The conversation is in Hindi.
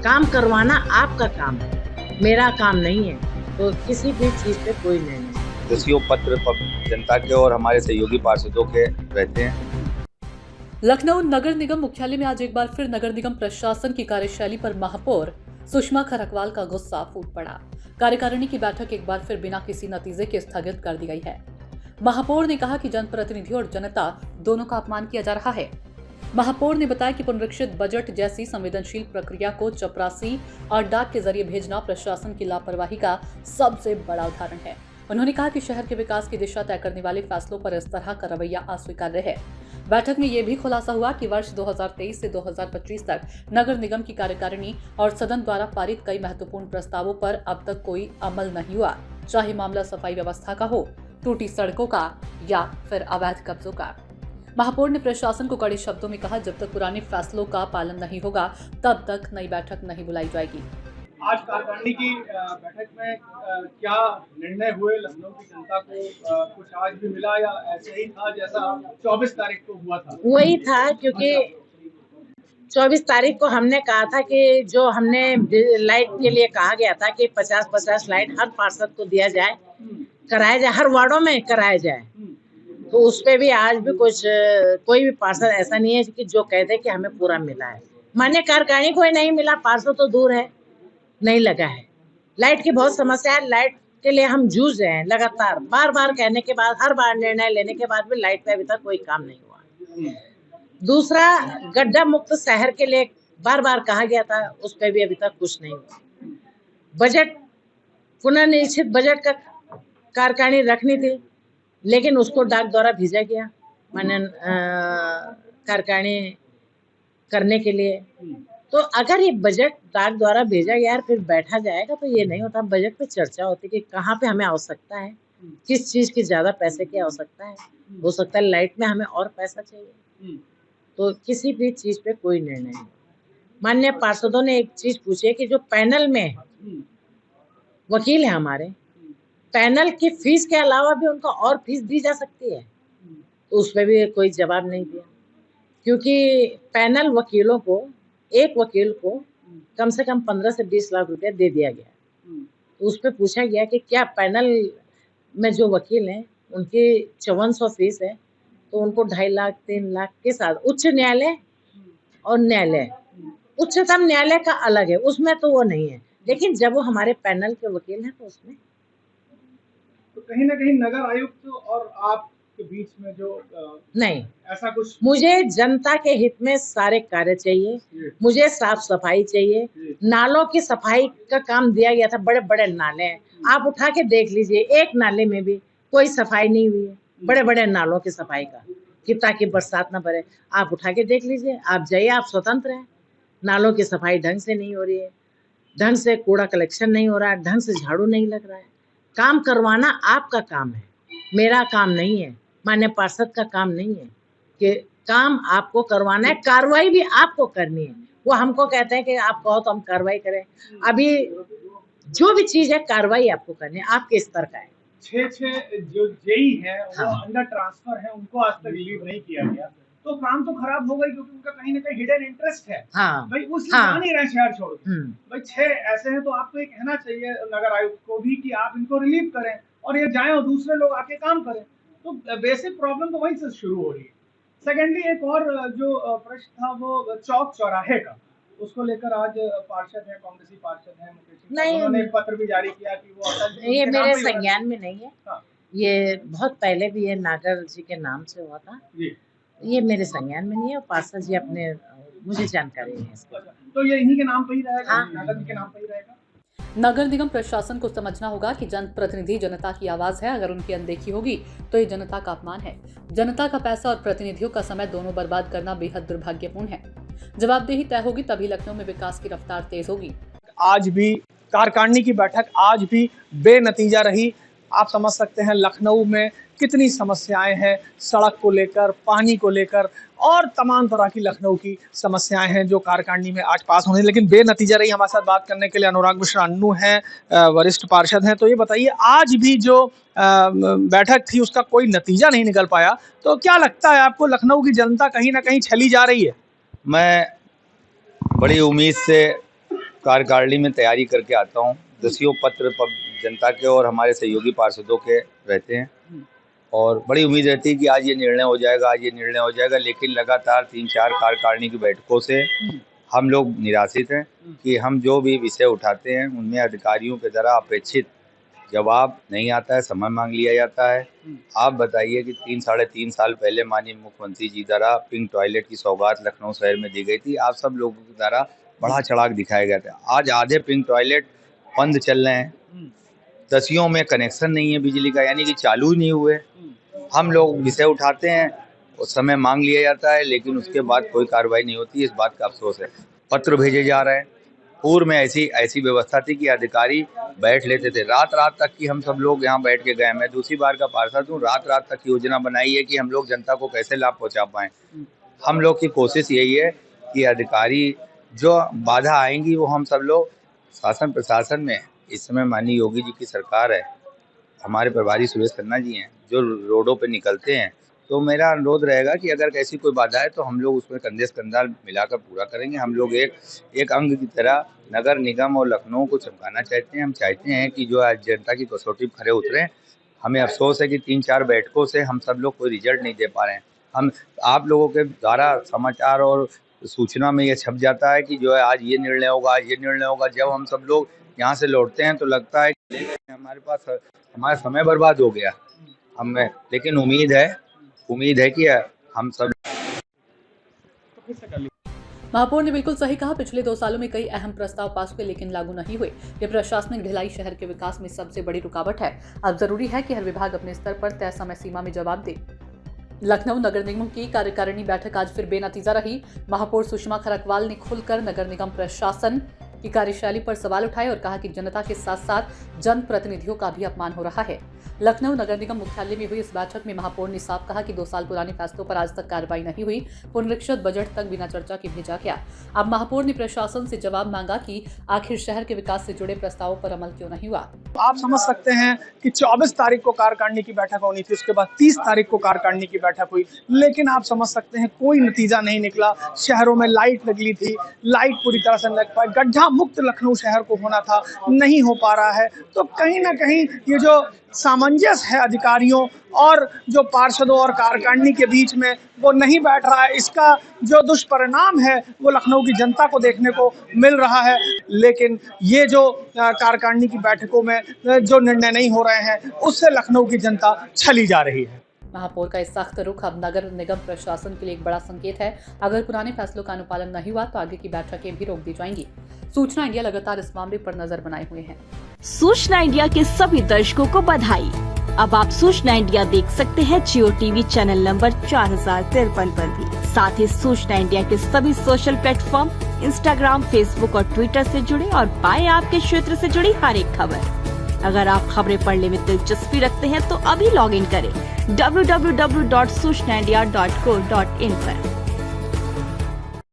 काम करवाना आपका काम है, मेरा काम नहीं है। तो किसी भी चीज पे कोई निर्णय नहीं। दस्यु पत्र जनता के और हमारे सहयोगी पार्षदों के रहते हैं। लखनऊ नगर निगम मुख्यालय में आज एक बार फिर नगर निगम प्रशासन की कार्यशैली पर महापौर सुषमा खरकवाल का गुस्सा फूट पड़ा। कार्यकारिणी की बैठक एक बार फिर बिना किसी नतीजे के स्थगित कर दी गई है। महापौर ने कहा कि जनप्रतिनिधि और जनता दोनों का अपमान किया जा रहा है। महापौर ने बताया कि पुनरीक्षित बजट जैसी संवेदनशील प्रक्रिया को चपरासी और डाक के जरिए भेजना प्रशासन की लापरवाही का सबसे बड़ा उदाहरण है। उन्होंने कहा कि शहर के विकास की दिशा तय करने वाले फैसलों पर इस तरह का रवैया अस्वीकार्य है। बैठक में यह भी खुलासा हुआ कि वर्ष 2023 से 2025 तक नगर निगम की कार्यकारिणी और सदन द्वारा पारित कई महत्वपूर्ण प्रस्तावों पर अब तक कोई अमल नहीं हुआ, चाहे मामला सफाई व्यवस्था का हो, टूटी सड़कों का या फिर अवैध कब्जों का। महापौर ने प्रशासन को कड़े शब्दों में कहा, जब तक पुराने फैसलों का पालन नहीं होगा तब तक नई बैठक नहीं बुलाई जाएगी। आज कार्यकारिणी की बैठक में क्या निर्णय हुए? लखनऊ की जनता को कुछ आज भी मिला या ऐसे ही था जैसा 24 तारीख को हुआ था? वही था, क्योंकि 24 तारीख को हमने कहा था कि जो हमने लाइट के लिए कहा गया था कि 50-50 लाइट हर पार्षद को दिया जाए, कराया जाए, हर वार्डों में कराया जाए। तो उस पे भी आज भी कोई भी पार्षद ऐसा नहीं है कि जो कहते कि हमें पूरा मिला है। मान्य कार्यकारिणी को नहीं मिला, पार्षद तो दूर है, नहीं लगा है। लाइट की बहुत समस्या है, लाइट के लिए हम जूझ रहे हैं लगातार। बार बार कहने के बाद, हर बार निर्णय लेने के बाद भी लाइट पे अभी तक कोई काम नहीं हुआ। दूसरा, गड्ढा मुक्त शहर के लिए बार बार कहा गया था, उस पर भी अभी तक कुछ नहीं हुआ। बजट, पुनर्निरीक्षित बजट का कार्यकारिणी रखनी थी, लेकिन उसको डाक द्वारा भेजा गया माननीय कार्यकारिणी करने के लिए। तो अगर ये बजट डाक द्वारा भेजा गया फिर बैठा जाएगा तो ये नहीं होता। बजट पे चर्चा होती कि कहाँ पे हमें आवश्यकता है, किस चीज की ज्यादा पैसे की आवश्यकता है। हो सकता है लाइट में हमें और पैसा चाहिए, तो किसी भी चीज पे कोई निर्णय नहीं। माननीय पार्षदों ने एक चीज पूछी है कि जो पैनल में वकील है हमारे, पैनल की फीस के अलावा भी उनको और फीस दी जा सकती है, तो उस पर भी कोई जवाब नहीं दिया। क्योंकि पैनल वकीलों को, एक वकील को कम से कम 15 से 20 लाख रुपया दे दिया गया। तो उस पर पूछा गया कि क्या पैनल में जो वकील हैं उनकी 5400 फीस है, तो उनको 2.5 लाख 3 लाख के साथ उच्च न्यायालय और न्यायालय, उच्चतम न्यायालय का अलग है, उसमें तो वो नहीं है। लेकिन जब वो हमारे पैनल के वकील हैं तो उसमें तो कहीं ना कहीं नगर आयुक्त और आप के बीच में जो नहीं, ऐसा कुछ। मुझे जनता के हित में सारे कार्य चाहिए, मुझे साफ सफाई चाहिए। नालों की सफाई का काम दिया गया था, बड़े बड़े नाले हैं, आप उठा के देख लीजिए, एक नाले में भी कोई सफाई नहीं हुई है। बड़े बड़े नालों की सफाई का कि ताकि बरसात ना भरे, आप उठा के देख लीजिए, आप जाइए, आप स्वतंत्र हैं। नालों की सफाई ढंग से नहीं हो रही है, ढंग से कूड़ा कलेक्शन नहीं हो रहा है, ढंग से झाड़ू नहीं लग रहा है। काम करवाना आपका काम है, मेरा काम नहीं है, माननीय पार्षद का काम नहीं है कि काम आपको करवाना है, कार्रवाई भी आपको करनी है। वो हमको कहते हैं कि आप कहो तो हम कार्रवाई करें। अभी जो भी चीज है कार्रवाई आपको करनी है, आपके स्तर का है। 6 जो जेई है वो हाँ। अंडर ट्रांसफर है, उनको आज तक रिलीव नहीं किया गया, तो काम तो खराब हो गई, क्योंकि उनका कहीं ना कहीं हिडन इंटरेस्ट है। हाँ, भाई उस हाँ। नहीं रहे शहर छोड़ के। भाई 6 ऐसे हैं, तो आपको ये कहना चाहिए नगर आयुक्त को भी कि आप इनको रिलीव करें और ये जाएं और दूसरे लोग आके काम करें। तो बेसिक प्रॉब्लम तो वहीं से शुरू हो रही है। सेकेंडली, एक और जो प्रश्न था वो चौक चौराहे का, उसको लेकर आज पार्षद है, कांग्रेसी पार्षद है मुकेश सिंह, उन्होंने एक पत्र भी जारी किया कि वो अटल जी ये के नाम मेरे पे संज्ञान में नहीं है। हाँ। ये बहुत पहले भी ये नागर जी के नाम से हुआ था जी। ये मेरे संज्ञान में नहीं है, पार्षद जी अपने, मुझे जानकारी नहीं है। तो ये इन्हीं के नाम पे ही रहेगा? हाँ। नागर जी के नाम पे ही रहेगा? नगर निगम प्रशासन को समझना होगा कि जनप्रतिनिधि जनता की आवाज है। अगर उनकी अनदेखी होगी तो ये जनता का अपमान है। जनता का पैसा और प्रतिनिधियों का समय दोनों बर्बाद करना बेहद दुर्भाग्यपूर्ण है। जवाबदेही तय होगी तभी लखनऊ में विकास की रफ्तार तेज होगी। आज भी कार्यकारिणी की बैठक आज भी बेनतीजा रही। आप समझ सकते हैं लखनऊ में कितनी समस्याएं हैं, सड़क को लेकर, पानी को लेकर और तमाम तरह की लखनऊ की समस्याएं हैं जो कार्यकारिणी में आज पास होने, लेकिन बेनतीजा रही। हमारे साथ बात करने के लिए अनुराग मिश्रा अन्नू हैं, वरिष्ठ पार्षद हैं। तो ये बताइए, आज भी जो बैठक थी उसका कोई नतीजा नहीं निकल पाया, तो क्या लगता है आपको, लखनऊ की जनता कहीं ना कहीं छली जा रही है? मैं बड़ी उम्मीद से कार्यकारिणी में तैयारी करके आता हूँ। 10 पत्र जनता के और हमारे सहयोगी पार्षदों के रहते हैं और बड़ी उम्मीद रहती है कि आज ये निर्णय हो जाएगा, आज ये निर्णय हो जाएगा। लेकिन लगातार 3-4 कार्यकारिणी की बैठकों से हम लोग निराशित हैं कि हम जो भी विषय उठाते हैं उनमें अधिकारियों के द्वारा अपेक्षित जवाब नहीं आता है, समय मांग लिया जाता है। आप बताइए कि 3-3.5 साल पहले माननीय मुख्यमंत्री जी द्वारा पिंक टॉयलेट की सौगात लखनऊ शहर में दी गई थी। आप सब लोगों के द्वारा बढ़ा चढ़ा दिखाया गया था। आज आधे पिंक टॉयलेट बंद चल रहे हैं, 10 में कनेक्शन नहीं है बिजली का, यानी कि चालू ही नहीं हुए। हम लोग विषय उठाते हैं, उस समय मांग लिया जाता है, लेकिन उसके बाद कोई कार्रवाई नहीं होती। इस बात का अफसोस है। पत्र भेजे जा रहे हैं। पूर्व में ऐसी व्यवस्था थी कि अधिकारी बैठ लेते थे, रात तक की हम सब लोग यहाँ बैठ के गए। मैं दूसरी बार का पार्षद हूँ। रात तक की योजना बनाई है कि हम लोग जनता को कैसे लाभ पहुँचा पाएँ। हम लोग की कोशिश यही है कि अधिकारी जो बाधा आएंगी वो हम सब लोग शासन प्रशासन में, इस समय माननीय योगी जी की सरकार है, हमारे प्रभारी सुरेश खन्ना जी हैं जो रोडों पे निकलते हैं, तो मेरा अनुरोध रहेगा कि अगर ऐसी कोई बाधा है तो हम लोग उसमें कंधे से कंधा मिलाकर पूरा करेंगे। हम लोग एक अंग की तरह नगर निगम और लखनऊ को चमकाना चाहते हैं। हम चाहते हैं कि जो आज जनता की कसौटी पर खरे उतरे। हमें अफसोस है कि 3-4 बैठकों से हम सब लोग कोई रिजल्ट नहीं दे पा रहे हैं। हम आप लोगों के द्वारा समाचार और सूचना में ये छप जाता है कि जो है आज ये निर्णय होगा, आज ये निर्णय होगा। जब हम सब लोग यहाँ से लौटते हैं तो लगता है कि हमारा समय बर्बाद हो गया। हमें लेकिन उम्मीद है कि हम सब। महापौर ने बिल्कुल सही कहा। पिछले 2 सालों में कई अहम प्रस्ताव पास हुए लेकिन लागू नहीं हुए। ये प्रशासनिक ढिलाई शहर के विकास में सबसे बड़ी रुकावट है। अब जरूरी है कि हर विभाग अपने स्तर पर तय समय सीमा में जवाब दे। लखनऊ नगर निगम की कार्यकारिणी बैठक आज फिर बेनतीजा रही। महापौर सुषमा खरकवाल ने खुलकर नगर निगम प्रशासन की कार्यशैली पर सवाल उठाए और कहा कि जनता के साथ साथ जनप्रतिनिधियों का भी अपमान हो रहा है। लखनऊ नगर निगम मुख्यालय में हुई इस बैठक में महापौर ने साफ कहा कि 2 साल पुराने फैसलों पर आज तक कार्रवाई नहीं हुई। पुनरीक्षित बजट तक बिना चर्चा के भेजा गया। अब महापौर ने प्रशासन से जवाब मांगा कि आखिर शहर के विकास से जुड़े प्रस्तावों पर अमल क्यों नहीं हुआ। आप समझ सकते हैं कि 24 तारीख को कार्यकारिणी की बैठक होनी थी, उसके बाद 30 तारीख को कार्यकारिणी की बैठक हुई, लेकिन आप समझ सकते हैं कोई नतीजा नहीं निकला। शहरों में लाइट लगी थी, लाइट पूरी तरह से लग पाई, गड्ढा मुक्त लखनऊ शहर को होना था, नहीं हो पा रहा है। तो कहीं ना कहीं ये जो सामंजस्य है अधिकारियों और जो पार्षदों और कार्यकारिणी के बीच में वो नहीं बैठ रहा है, इसका जो दुष्परिणाम है वो लखनऊ की जनता को देखने को मिल रहा है। लेकिन ये जो कार्यकारिणी की बैठकों में जो निर्णय नहीं हो रहे हैं उससे लखनऊ की जनता छली जा रही है। महापौर का इस सख्त रुख अब नगर निगम प्रशासन के लिए एक बड़ा संकेत है। अगर पुराने फैसलों का अनुपालन नहीं हुआ तो आगे की बैठकें भी रोक दी जाएंगी। सूचना इंडिया लगातार इस मामले पर नजर बनाए हुए है। सूचना इंडिया के सभी दर्शकों को बधाई। अब आप सूचना इंडिया देख सकते हैं जियो टीवी चैनल नंबर 4053 पर भी। साथ ही सूचना इंडिया के सभी सोशल प्लेटफॉर्म इंस्टाग्राम, फेसबुक और ट्विटर से जुड़े और पाएं आपके क्षेत्र से जुड़ी हर एक खबर। अगर आप खबरें पढ़ने में दिलचस्पी रखते हैं तो अभी लॉग इन करें www.सूचनाindia.co.in पर।